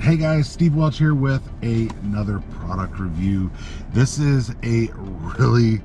Hey guys, Steve Welch here with another product review. This is a really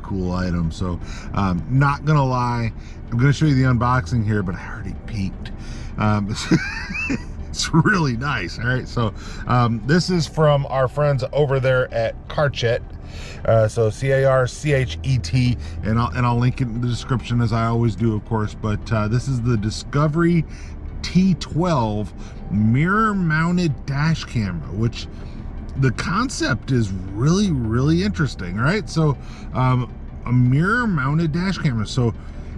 cool item. So not gonna lie, I'm gonna show you the unboxing here, but I already peeked. It's really nice. All right, so this is from our friends over there at CARCHET. So CARCHET, and I'll link it in the description as I always do, of course. But this is the Discovery T12 mirror mounted dash camera, which the concept is really interesting. All right, so a mirror mounted dash camera. So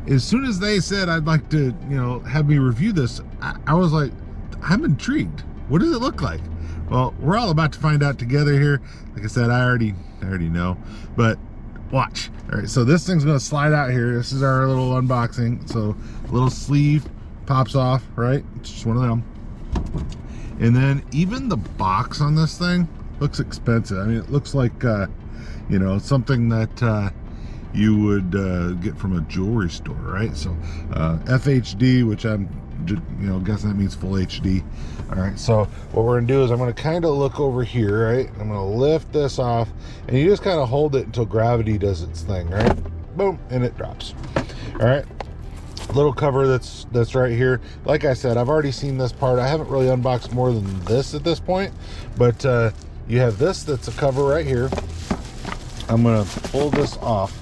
as soon as they said I'd like to, have me review this, I was like, I'm intrigued. What does it look like? Well, we're all about to find out together here. Like I said, I already know, but watch. All right, so this thing's gonna slide out here. This is our little unboxing. So little sleeve pops off, right? It's just one of them. And then even the box on this thing looks expensive. I mean, it looks like something that you would get from a jewelry store, right? So FHD, which I'm guessing that means full HD. All right, so what we're gonna do is I'm gonna kind of look over here, right? I'm gonna lift this off, and you just kind of hold it until gravity does its thing, right? Boom, and it drops. All right, little cover that's right here. Like I said, I've already seen this part. I haven't really unboxed more than this at this point, but you have this that's a cover right here. I'm gonna pull this off,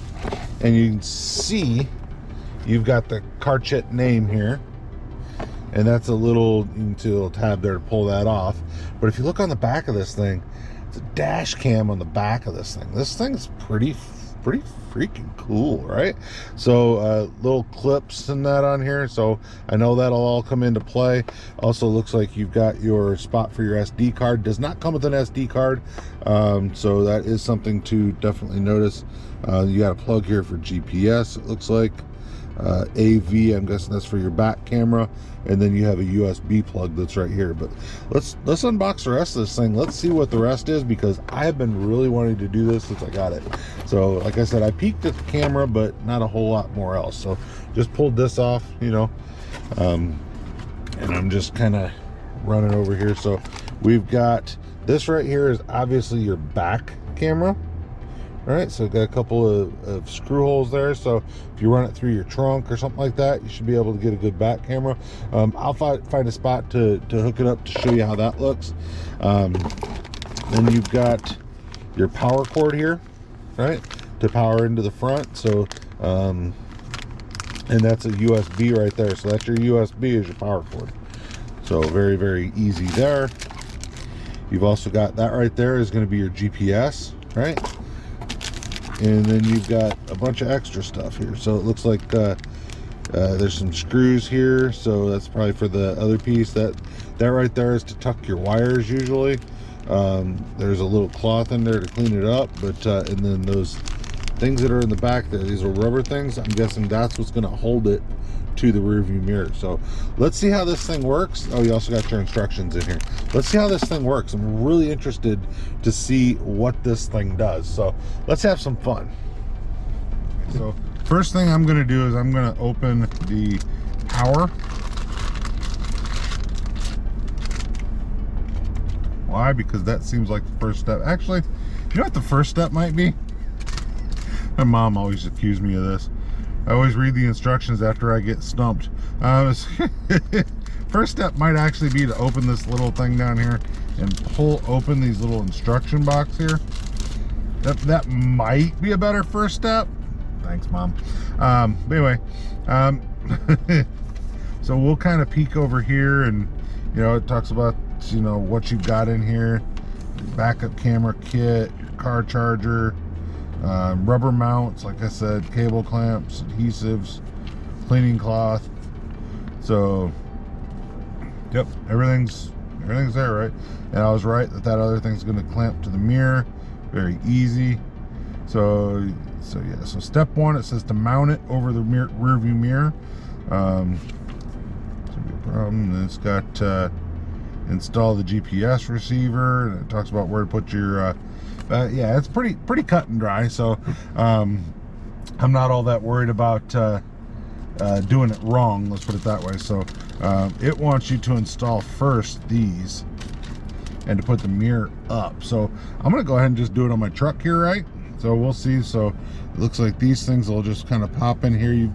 and you can see you've got the CARCHET name here, and that's a little, you can see a little tab there to pull that off. But if you look on the back of this thing, it's a dash cam on the back of this thing. This thing's pretty freaking cool, right? So little clips and that on here, so I know that'll all come into play. Also looks like you've got your spot for your SD card. Does not come with an SD card, so that is something to definitely notice. You got a plug here for GPS, it looks like. AV, I'm guessing that's for your back camera, and then you have a USB plug that's right here. But let's unbox the rest of this thing. Let's see what the rest is, because I have been really wanting to do this since I got it. So like I said, I peeked at the camera, but not a whole lot more else. So just pulled this off, and I'm just kind of running over here. So we've got this right here is obviously your back camera. All right, so got a couple of screw holes there, so if you run it through your trunk or something like that, you should be able to get a good back camera. I'll find a spot to hook it up to show you how that looks. Then you've got your power cord here, right, to power into the front. So and that's a USB right there, so that's your USB as your power cord. So very easy there. You've also got that right there is going to be your GPS, right? And then you've got a bunch of extra stuff here. So it looks like there's some screws here, so that's probably for the other piece. That right there is to tuck your wires usually. There's a little cloth in there to clean it up, but and then those things that are in the back there, these are rubber things. I'm guessing that's what's going to hold it to the rear view mirror. So let's see how this thing works. Oh, you also got your instructions in here. Let's see how this thing works. I'm really interested to see what this thing does. So let's have some fun. So first thing I'm going to do is I'm going to open the power. Why? Because that seems like the first step. Actually, you know what the first step might be? My mom always accused me of this. I always read the instructions after I get stumped. First step might actually be to open this little thing down here and pull open these little instruction box here. That might be a better first step. Thanks, Mom. But anyway, so we'll kind of peek over here, and it talks about what you've got in here: backup camera kit, your car charger, rubber mounts, like I said, cable clamps, adhesives, cleaning cloth. So yep, everything's there, right? And I was right that other thing's going to clamp to the mirror. Very easy. So yeah, so step one, it says to mount it over the rear view mirror. Should be a problem. And it's got install the GPS receiver, and it talks about where to put your yeah, it's pretty cut and dry. So I'm not all that worried about doing it wrong, let's put it that way. So it wants you to install first these and to put the mirror up. So I'm gonna go ahead and just do it on my truck here, right? So we'll see. So it looks like these things will just kind of pop in here. You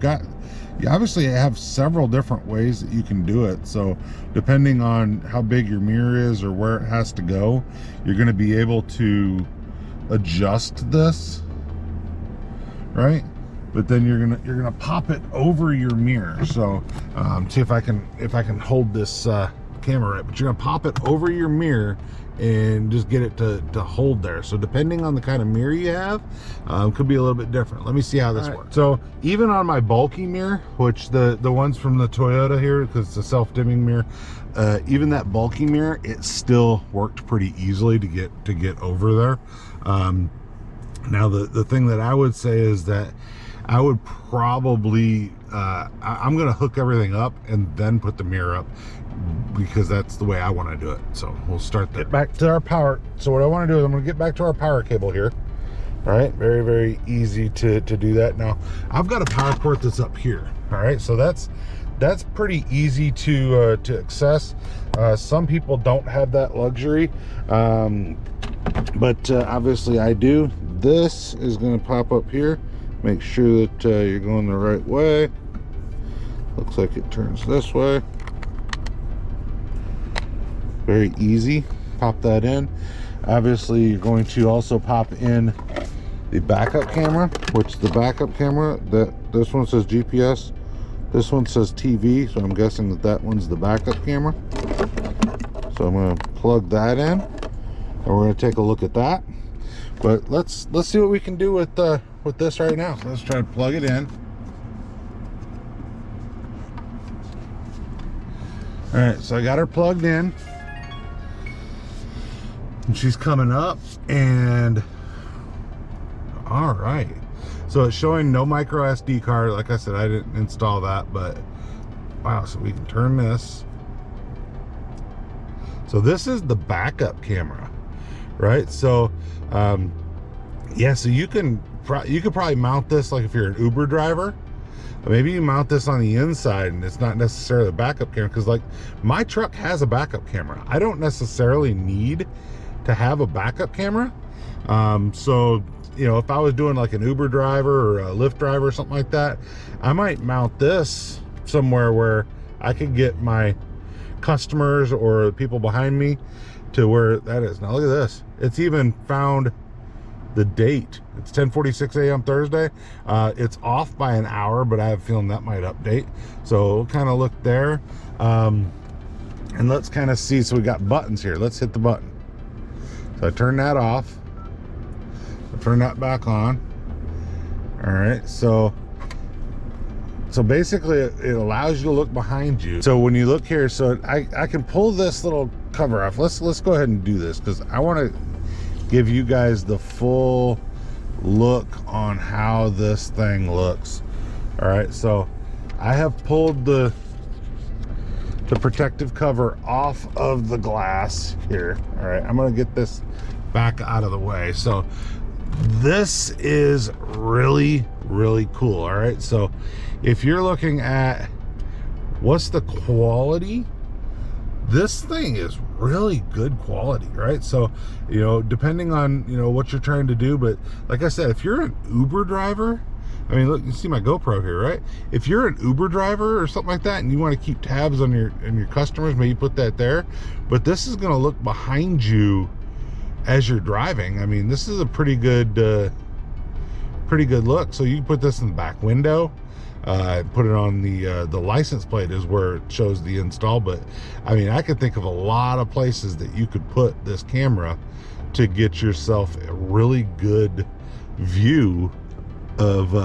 obviously have several different ways that you can do it. So depending on how big your mirror is or where it has to go, you're going to be able to adjust this, right? But then you're gonna pop it over your mirror. So see if I can hold this camera right. But you're gonna pop it over your mirror and just get it to hold there. So depending on the kind of mirror you have, could be a little bit different. Let me see how this works. So even on my bulky mirror, which the ones from the Toyota here, because it's a self-dimming mirror, even that bulky mirror, it still worked pretty easily to get over there. Now the thing that I would say is that I would probably I'm gonna hook everything up and then put the mirror up, because that's the way I want to do it. So we'll start there. Get back to our power. So what I want to do is I'm going to get back to our power cable here. All right, very, very easy to do that. Now I've got a power port that's up here. All right, so that's pretty easy to access. Some people don't have that luxury, but obviously I do. This is going to pop up here. Make sure that you're going the right way. Looks like it turns this way. Very easy. Pop that in. Obviously you're going to also pop in the backup camera, which the backup camera, this one says GPS, this one says TV, so I'm guessing that one's the backup camera. So I'm going to plug that in and we're going to take a look at that. But let's see what we can do with this right now. So let's try to plug it in. All right, so I got her plugged in. And she's coming up, and all right, so it's showing no micro SD card. Like I said, I didn't install that, but wow. So we can turn this. So this is the backup camera, right? So yeah, so you could probably mount this, like if you're an Uber driver, maybe you mount this on the inside and it's not necessarily a backup camera, because like my truck has a backup camera. I don't necessarily need to have a backup camera. So you know, if I was doing like an Uber driver or a Lyft driver or something like that, I might mount this somewhere where I could get my customers or people behind me to where that is. Now look at this, it's even found the date. It's 10:46 a.m. Thursday. It's off by an hour, but I have a feeling that might update. So we'll kind of look there, and let's kind of see. So we got buttons here. Let's hit the button. So I turn that off. I turn that back on. All right, so basically it allows you to look behind you. So when you look here, so I can pull this little cover off. Let's go ahead and do this, because I want to give you guys the full look on how this thing looks. All right, so I have pulled the protective cover off of the glass here. All right, I'm gonna get this back out of the way. So this is really, really cool. All right, so if you're looking at what's the quality, this thing is really good quality, right? So, you know, depending on, you know, what you're trying to do, but like I said, if you're an Uber driver, I mean, look, you see my GoPro here, right? If you're an Uber driver or something like that and you want to keep tabs on your customers, maybe put that there. But this is going to look behind you as you're driving. I mean, this is a pretty good look. So you can put this in the back window, put it on the license plate is where it shows the install. But I mean, I could think of a lot of places that you could put this camera to get yourself a really good view of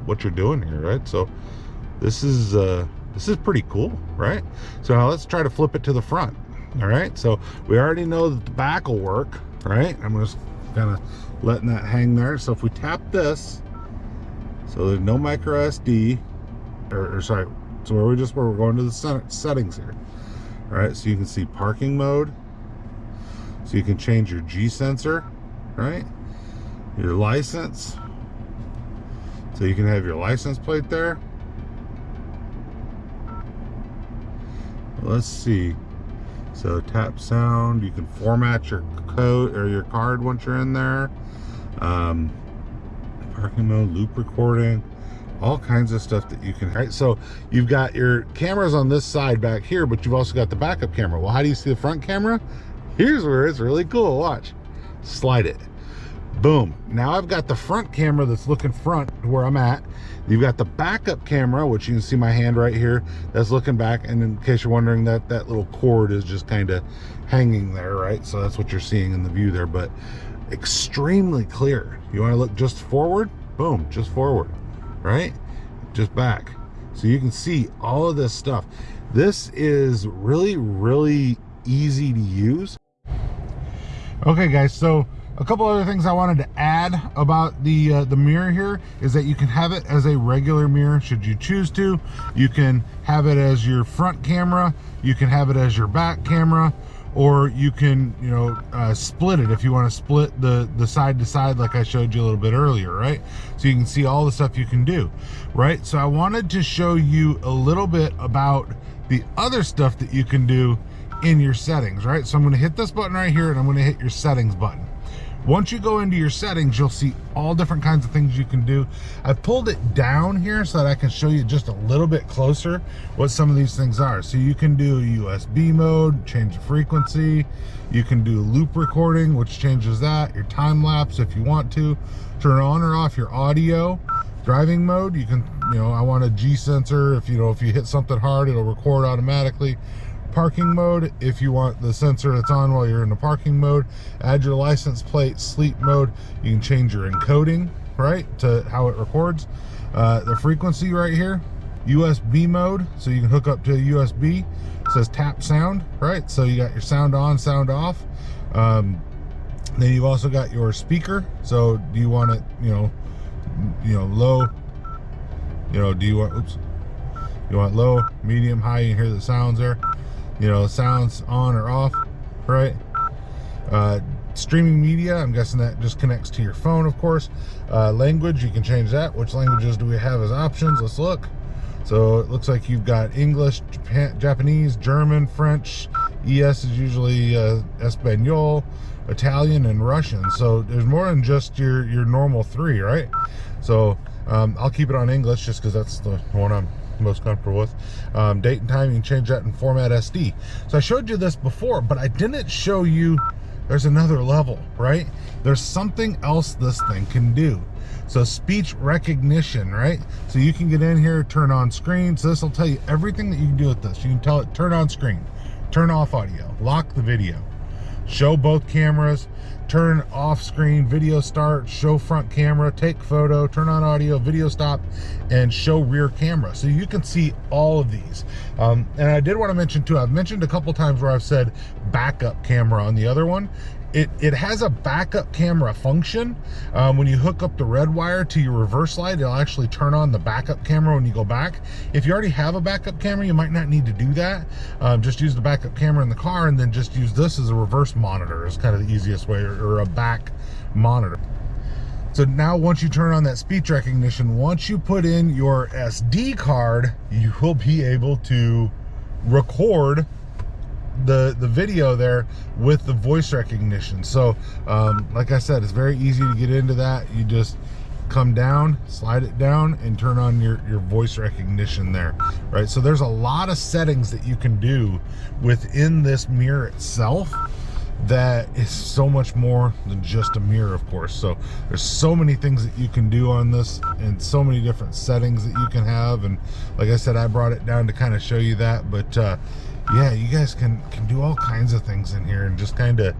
what you're doing here, right? So this is pretty cool, right? So now let's try to flip it to the front. All right, so we already know that the back will work, right? I'm just kind of letting that hang there. So if we tap this, so there's no micro SD, or sorry, so we're going to the settings here. All right, so you can see parking mode. So you can change your G sensor, right? Your license. So you can have your license plate there. let's see. So tap sound, you can format your code or your card once you're in there. Parking mode, loop recording, all kinds of stuff that you can. Right, so you've got your cameras on this side back here, but you've also got the backup camera. Well, how do you see the front camera? Here's where it's really cool. Watch, slide it, boom. Now I've got the front camera that's looking front to where I'm at. You've got the backup camera, which you can see my hand right here, that's looking back. And in case you're wondering, that little cord is just kind of hanging there, right? So that's what you're seeing in the view there, but extremely clear. You want to look just forward, boom, just forward, right? Just back. So you can see all of this stuff. This is really, really easy to use. Okay guys, so a couple other things I wanted to add about the mirror here is that you can have it as a regular mirror should you choose to. You can have it as your front camera, you can have it as your back camera, or you can, you know, split it if you want to split the side to side like I showed you a little bit earlier, right? So you can see all the stuff you can do, right? So I wanted to show you a little bit about the other stuff that you can do in your settings, right? So I'm going to hit this button right here, and I'm going to hit your settings button. Once you go into your settings, you'll see all different kinds of things you can do. I've pulled it down here so that I can show you just a little bit closer what some of these things are. So you can do USB mode, change the frequency. You can do loop recording, which changes that. Your time lapse if you want to. Turn on or off your audio. Driving mode, you can, you know, I want a G sensor. If you hit something hard, it'll record automatically. Parking mode, if you want the sensor that's on while you're in the parking mode. Add your license plate. Sleep mode, you can change your encoding, right, to how it records. The frequency right here. USB mode, so you can hook up to a USB. It says tap sound, right, so you got your sound on, sound off. Then you've also got your speaker, so do you want it, you know, low, you know, do you want, oops, you want low, medium, high? You can hear the sounds there. You know, sounds on or off, right? Streaming media, I'm guessing that just connects to your phone, of course. Language, you can change that. Which languages do we have as options? Let's look. So it looks like you've got English, Japanese, German, French. ES is usually Espanol, Italian, and Russian. So there's more than just your normal three, right? So I'll keep it on English just because that's the one I'm most comfortable with. Date and time, you can change that in format SD. So I showed you this before, but I didn't show you there's another level, right? There's something else this thing can do. So speech recognition, right? So you can get in here, turn on screen. So this will tell you everything that you can do with this. You can tell it turn on screen, turn off audio, lock the video, show both cameras, turn off screen, video start, show front camera, take photo, turn on audio, video stop, and show rear camera. So you can see all of these. And I did want to mention too, I've mentioned a couple times where I've said backup camera on the other one. It has a backup camera function. When you hook up the red wire to your reverse light, it'll actually turn on the backup camera when you go back. If you already have a backup camera, you might not need to do that. Just use the backup camera in the car and then just use this as a reverse monitor. Is kind of the easiest way, or a back monitor. So now once you turn on that speech recognition, once you put in your SD card, you will be able to record the video there with the voice recognition. So like I said, it's very easy to get into that. You just come down, slide it down, and turn on your voice recognition there, right? So there's a lot of settings that you can do within this mirror itself that is so much more than just a mirror, of course. So there's so many things that you can do on this, and so many different settings that you can have. And like I said, I brought it down to kind of show you that. But yeah, you guys can do all kinds of things in here and just kind of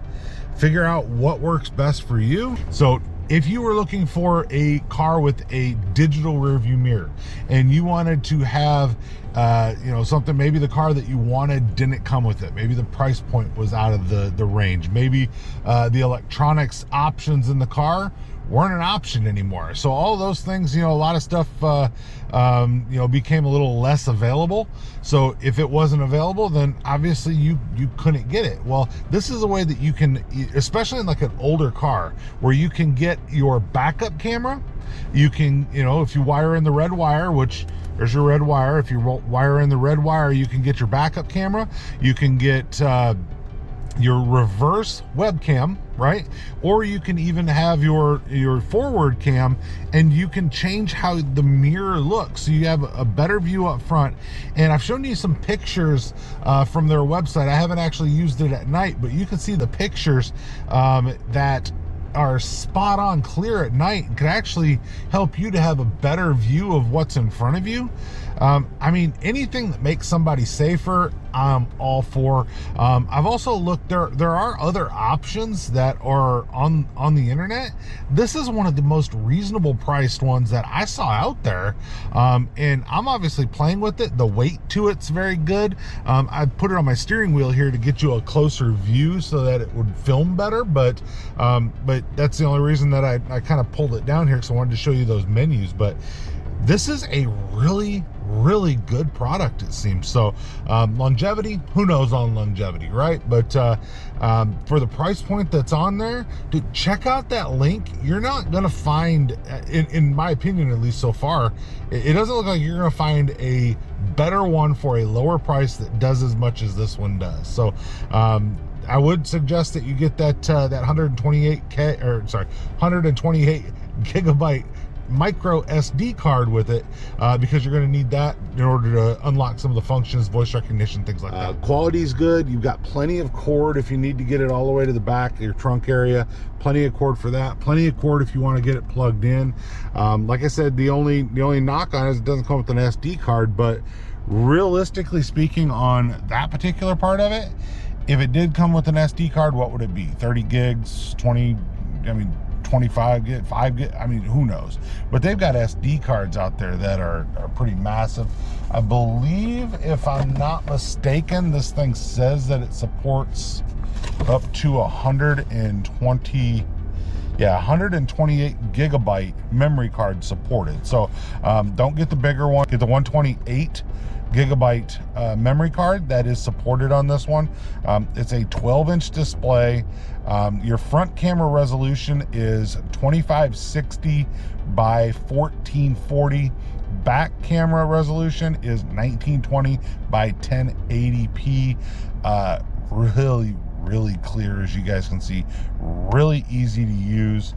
figure out what works best for you. So if you were looking for a car with a digital rear view mirror and you wanted to have you know, something, maybe the car that you wanted didn't come with it, maybe the price point was out of the range, maybe the electronics options in the car weren't an option anymore. So all those things, you know, a lot of stuff you know, became a little less available. So if it wasn't available, then obviously you couldn't get it. Well, this is a way that you can, especially in like an older car, where you can get your backup camera. You can, you know, if you wire in the red wire, which There's your red wire. If you wire in the red wire, you can get your backup camera. You can get your reverse webcam, right? Or you can even have your forward cam, and you can change how the mirror looks, so you have a better view up front. And I've shown you some pictures from their website. I haven't actually used it at night, but you can see the pictures that are spot on clear at night and can actually help you to have a better view of what's in front of you. I mean, anything that makes somebody safer, I'm all for. I've also looked, there are other options that are on the internet. This is one of the most reasonable priced ones that I saw out there, and I'm obviously playing with it. The weight to it's very good. I put it on my steering wheel here to get you a closer view so that it would film better, but that's the only reason that I kind of pulled it down here, because I wanted to show you those menus. But this is a really good product, it seems. So longevity, who knows on longevity, right? But for the price point that's on there, dude, check out that link. You're not gonna find, in my opinion at least so far, it doesn't look like you're gonna find a better one for a lower price that does as much as this one does. So I would suggest that you get that 128 gigabyte micro SD card with it, because you're going to need that in order to unlock some of the functions, voice recognition, things like that. Quality's good. You've got plenty of cord if you need to get it all the way to the back of your trunk area. Plenty of cord for that. Plenty of cord if you want to get it plugged in. Like I said, the only knock on it is it doesn't come with an SD card, but realistically speaking, on that particular part of it, if it did come with an SD card, what would it be? 30 gigs, 20, I mean, 25 gig, 5 gig, I mean, who knows? But they've got SD cards out there that are pretty massive. I believe, if I'm not mistaken, this thing says that it supports up to 128 gigabyte memory card supported. So don't get the bigger one, get the 128 gigabyte memory card that is supported on this one. It's a 12-inch display. Your front camera resolution is 2560 by 1440. Back camera resolution is 1920 by 1080p. Really clear, as you guys can see. Really easy to use.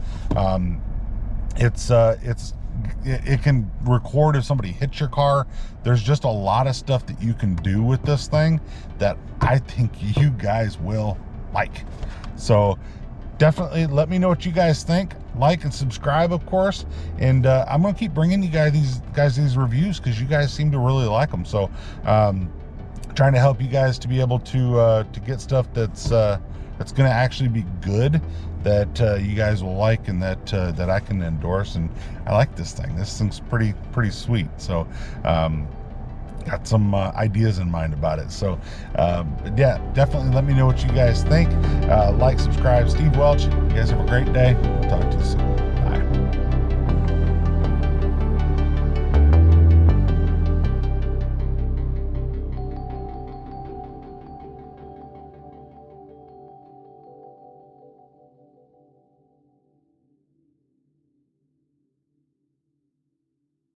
It can record if somebody hits your car. There's just a lot of stuff that you can do with this thing that I think you guys will like. So definitely let me know what you guys think. Like and subscribe, of course, and I'm gonna keep bringing you guys these reviews because you guys seem to really like them. So trying to help you guys to be able to get stuff that's gonna actually be good, that you guys will like, and that I can endorse. And I like this thing. This thing's pretty sweet. So got some ideas in mind about it. So yeah, definitely let me know what you guys think. Like, subscribe. Steve Welch, you guys have a great day. Talk to you soon.